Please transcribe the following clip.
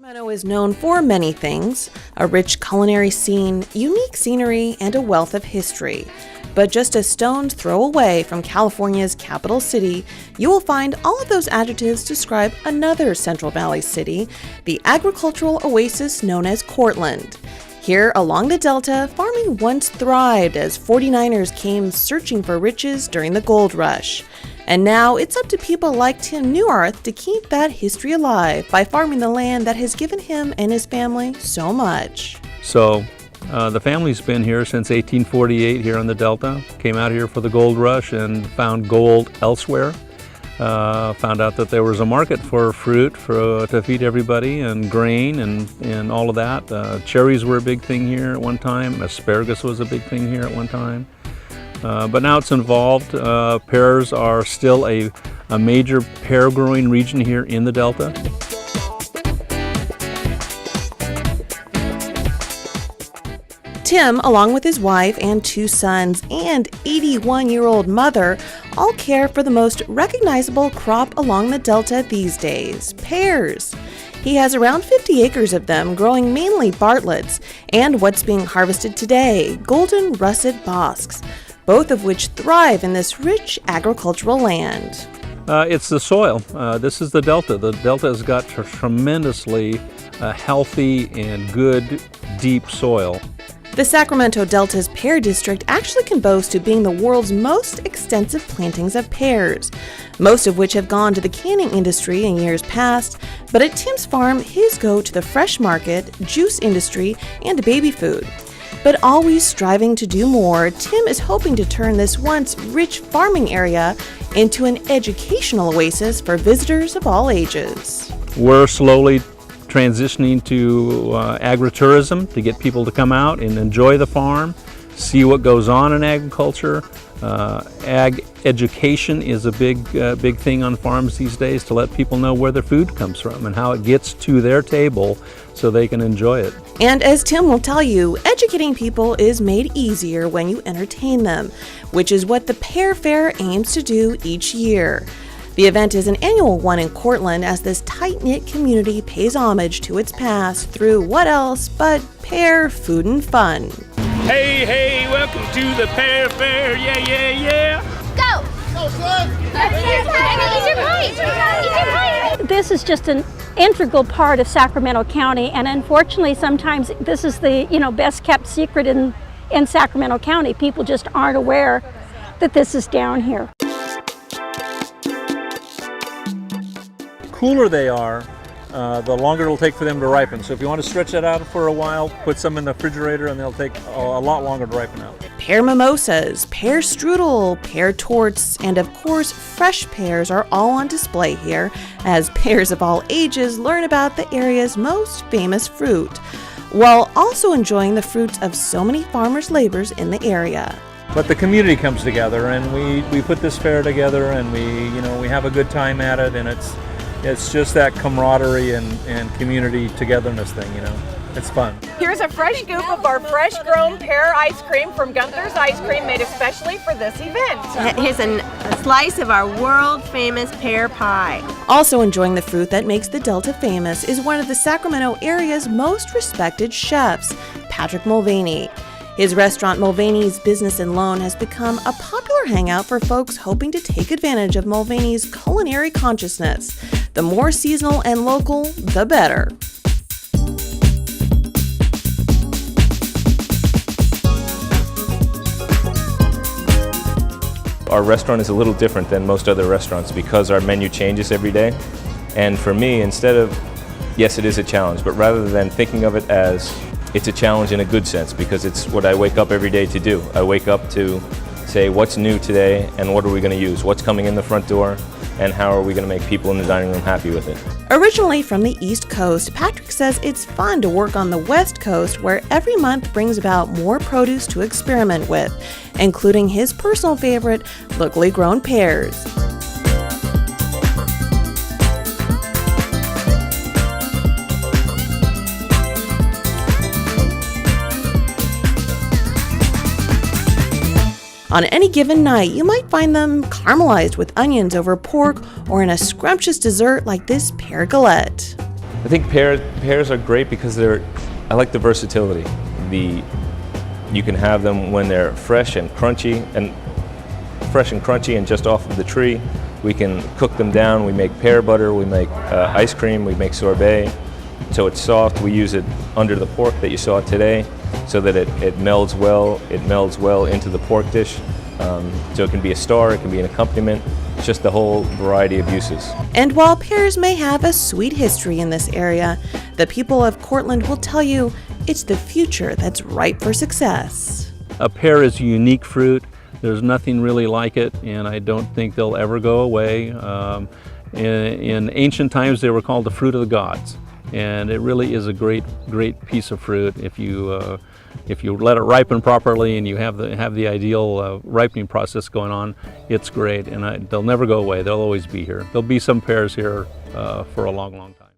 Sacramento is known for many things: a rich culinary scene, unique scenery, and a wealth of history. But just a stone's throw away from California's capital city, you will find all of those adjectives describe another Central Valley city, the agricultural oasis known as Cortland. Here along the Delta, farming once thrived as 49ers came searching for riches during the gold rush. And now it's up to people like Tim Newarth to keep that history alive by farming the land that has given him and his family so much. So the family's been here since 1848 here on the Delta. Came out here for the gold rush and found gold elsewhere. Found out that there was a market for fruit to feed everybody, and grain and all of that. Cherries were a big thing here at one time. Asparagus was a big thing here at one time. But now it's involved. Pears are still a major pear growing region here in the Delta. Tim, along with his wife and 2 sons and 81-year-old mother, all care for the most recognizable crop along the Delta these days: pears. He has around 50 acres of them, growing mainly Bartlett's, and what's being harvested today, golden russet bosks, both of which thrive in this rich agricultural land. It's the soil. This is the Delta. The Delta has got tremendously healthy and good, deep soil. The Sacramento Delta's Pear District actually can boast of being the world's most extensive plantings of pears, most of which have gone to the canning industry in years past, but at Tim's farm, his go to the fresh market, juice industry, and baby food. But always striving to do more, Tim is hoping to turn this once rich farming area into an educational oasis for visitors of all ages. We're slowly transitioning to agritourism to get people to come out and enjoy the farm, see what goes on in agriculture. Ag education is a big thing on farms these days, to let people know where their food comes from and how it gets to their table so they can enjoy it. And as Tim will tell you, educating people is made easier when you entertain them, which is what the Pear Fair aims to do each year. The event is an annual one in Cortland, as this tight-knit community pays homage to its past through what else but pear food and fun. Hey, hey, welcome to the Pear Fair, yeah, yeah, yeah. Go! Go, son! Eat your pie! This is just an integral part of Sacramento County, and unfortunately sometimes this is the best kept secret in Sacramento County. People just aren't aware that this is down here. Cooler they are, the longer it'll take for them to ripen. So if you want to stretch that out for a while, put some in the refrigerator and they'll take a lot longer to ripen out. Pear mimosas, pear strudel, pear torts, and of course fresh pears are all on display here as pears of all ages learn about the area's most famous fruit, while also enjoying the fruits of so many farmers' labors in the area. But the community comes together, and we put this fair together, and we have a good time at it, and it's just that camaraderie and community togetherness thing, It's fun. Here's a fresh scoop of our fresh grown pear ice cream from Gunther's Ice Cream, made especially for this event. Here's a slice of our world famous pear pie. Also enjoying the fruit that makes the Delta famous is one of the Sacramento area's most respected chefs, Patrick Mulvaney. His restaurant Mulvaney's Business and Loan has become a popular hangout for folks hoping to take advantage of Mulvaney's culinary consciousness. The more seasonal and local, the better. Our restaurant is a little different than most other restaurants because our menu changes every day. And for me, instead of, yes, it is a challenge, but rather than thinking of it as it's a challenge in a good sense, because it's what I wake up every day to do. I wake up to say what's new today and what are we going to use, what's coming in the front door, and how are we going to make people in the dining room happy with it. Originally from the East Coast, Patrick says it's fun to work on the West Coast, where every month brings about more produce to experiment with, including his personal favorite, locally grown pears. On any given night, you might find them caramelized with onions over pork or in a scrumptious dessert like this pear galette. I think pears are great because I like the versatility. You can have them when they're fresh and crunchy and just off of the tree. We can cook them down. We make pear butter, we make ice cream, we make sorbet. So it's soft. We use it under the pork that you saw today so that it melds well. It melds well into the pork dish. So it can be a star, it can be an accompaniment. It's just the whole variety of uses. And while pears may have a sweet history in this area, the people of Cortland will tell you it's the future that's ripe for success. A pear is a unique fruit. There's nothing really like it, and I don't think they'll ever go away. In ancient times, they were called the fruit of the gods, and it really is a great piece of fruit. If you let it ripen properly and you have the ideal ripening process going on, it's great, and they'll never go away. They'll always be here. There'll be some pears here for a long, long time.